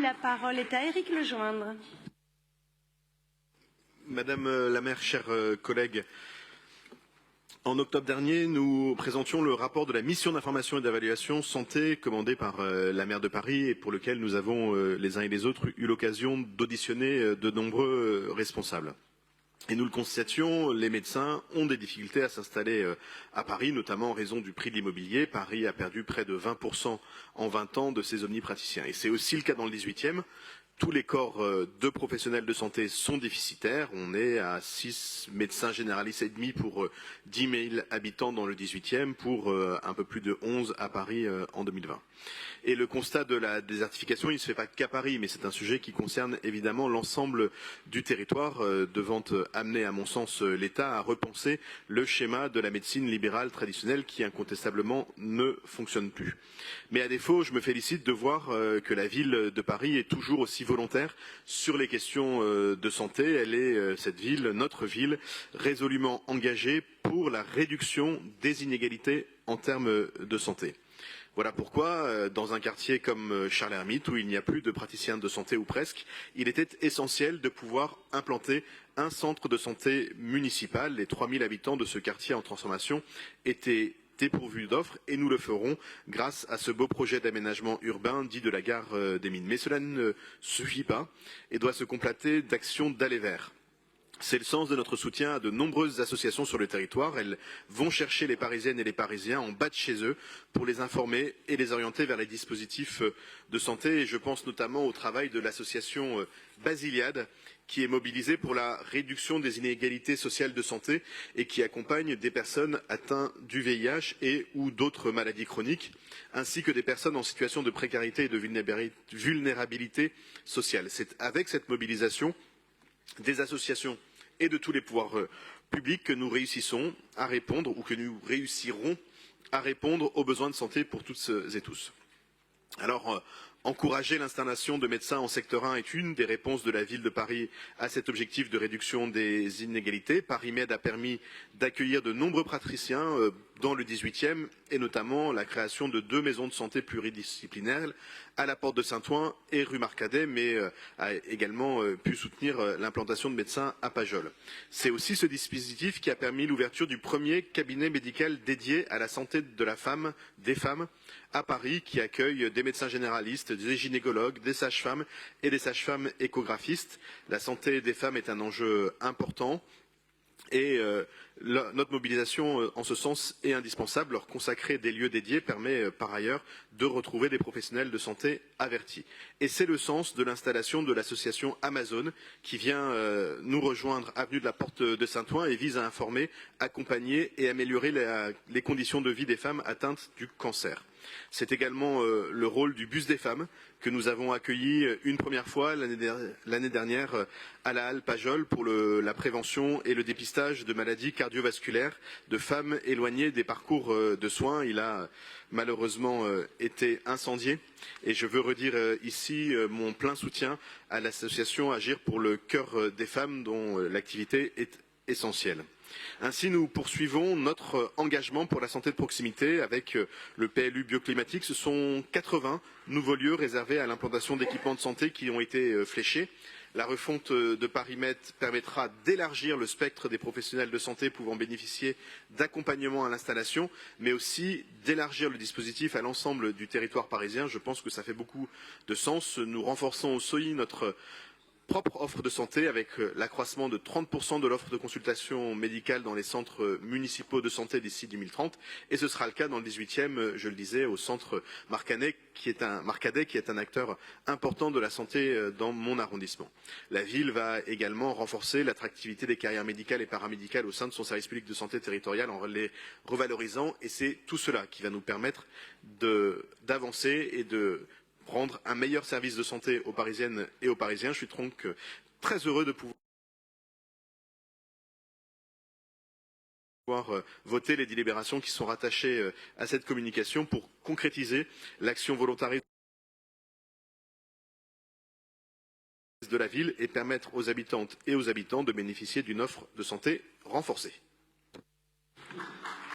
La parole est à Éric Lejoindre. Madame la maire, chers collègues, en octobre dernier, nous présentions le rapport de la mission d'information et d'évaluation santé commandée par la maire de Paris et pour lequel nous avons les uns et les autres eu l'occasion d'auditionner de nombreux responsables. Et nous le constations, les médecins ont des difficultés à s'installer à Paris, notamment en raison du prix de l'immobilier. Paris a perdu près de 20% en 20 ans de ses omnipraticiens. Et c'est aussi le cas dans le 18e. Tous les corps de professionnels de santé sont déficitaires. On est à 6 médecins généralistes et demi pour 10 000 habitants dans le 18e, pour un peu plus de 11 à Paris en 2020. Et le constat de la désertification, il ne se fait pas qu'à Paris, mais c'est un sujet qui concerne évidemment l'ensemble du territoire, devant amener, à mon sens, l'État à repenser le schéma de la médecine libérale traditionnelle qui incontestablement ne fonctionne plus. Mais à défaut, je me félicite de voir que la ville de Paris est toujours aussi volontaire sur les questions de santé. Elle est, cette ville, notre ville, résolument engagée pour la réduction des inégalités en termes de santé. Voilà pourquoi, dans un quartier comme Charles-Hermite, où il n'y a plus de praticiens de santé ou presque, il était essentiel de pouvoir implanter un centre de santé municipal. Les 3000 habitants de ce quartier en transformation étaient dépourvus d'offres et nous le ferons grâce à ce beau projet d'aménagement urbain dit de la gare des Mines. Mais cela ne suffit pas et doit se compléter d'actions d'aller vers. C'est le sens de notre soutien à de nombreuses associations sur le territoire. Elles vont chercher les Parisiennes et les Parisiens en bas de chez eux pour les informer et les orienter vers les dispositifs de santé. Et je pense notamment au travail de l'association Basiliade, qui est mobilisée pour la réduction des inégalités sociales de santé et qui accompagne des personnes atteintes du VIH et ou d'autres maladies chroniques, ainsi que des personnes en situation de précarité et de vulnérabilité sociale. C'est avec cette mobilisation des associations et de tous les pouvoirs publics que nous réussissons à répondre, ou que nous réussirons à répondre aux besoins de santé pour toutes et tous. Alors, encourager l'installation de médecins en secteur 1 est une des réponses de la ville de Paris à cet objectif de réduction des inégalités. ParisMed a permis d'accueillir de nombreux praticiens dans le 18e et notamment la création de 2 maisons de santé pluridisciplinaires à la porte de Saint-Ouen et rue Marcadet, mais a également pu soutenir l'implantation de médecins à Pajol. C'est aussi ce dispositif qui a permis l'ouverture du premier cabinet médical dédié à la santé de la femme, des femmes, à Paris, qui accueille des médecins généralistes, des gynécologues, des sages-femmes et des sages-femmes échographistes. La santé des femmes est un enjeu important. Et notre mobilisation en ce sens est indispensable. Leur consacrer des lieux dédiés permet par ailleurs de retrouver des professionnels de santé avertis. Et c'est le sens de l'installation de l'association Amazon qui vient nous rejoindre avenue de la Porte de Saint-Ouen et vise à informer, accompagner et améliorer les conditions de vie des femmes atteintes du cancer. C'est également le rôle du bus des femmes que nous avons accueilli une première fois l'année dernière à la halle Pajol pour la prévention et le dépistage de maladies cardiovasculaires de femmes éloignées des parcours de soins. Il a malheureusement été incendié et je veux redire ici mon plein soutien à l'association Agir pour le cœur des femmes dont l'activité est essentielle. Ainsi, nous poursuivons notre engagement pour la santé de proximité avec le PLU bioclimatique. Ce sont 80 nouveaux lieux réservés à l'implantation d'équipements de santé qui ont été fléchés. La refonte de ParisMed permettra d'élargir le spectre des professionnels de santé pouvant bénéficier d'accompagnement à l'installation, mais aussi d'élargir le dispositif à l'ensemble du territoire parisien. Je pense que ça fait beaucoup de sens. Nous renforçons aussi notre propre offre de santé avec l'accroissement de 30% de l'offre de consultation médicale dans les centres municipaux de santé d'ici 2030 et ce sera le cas dans le 18e, je le disais, au centre Marcadet qui est un acteur important de la santé dans mon arrondissement. La ville va également renforcer l'attractivité des carrières médicales et paramédicales au sein de son service public de santé territorial en les revalorisant et c'est tout cela qui va nous permettre d'avancer et de rendre un meilleur service de santé aux Parisiennes et aux Parisiens. Je suis donc très heureux de pouvoir voter les délibérations qui sont rattachées à cette communication pour concrétiser l'action volontariste de la ville et permettre aux habitantes et aux habitants de bénéficier d'une offre de santé renforcée.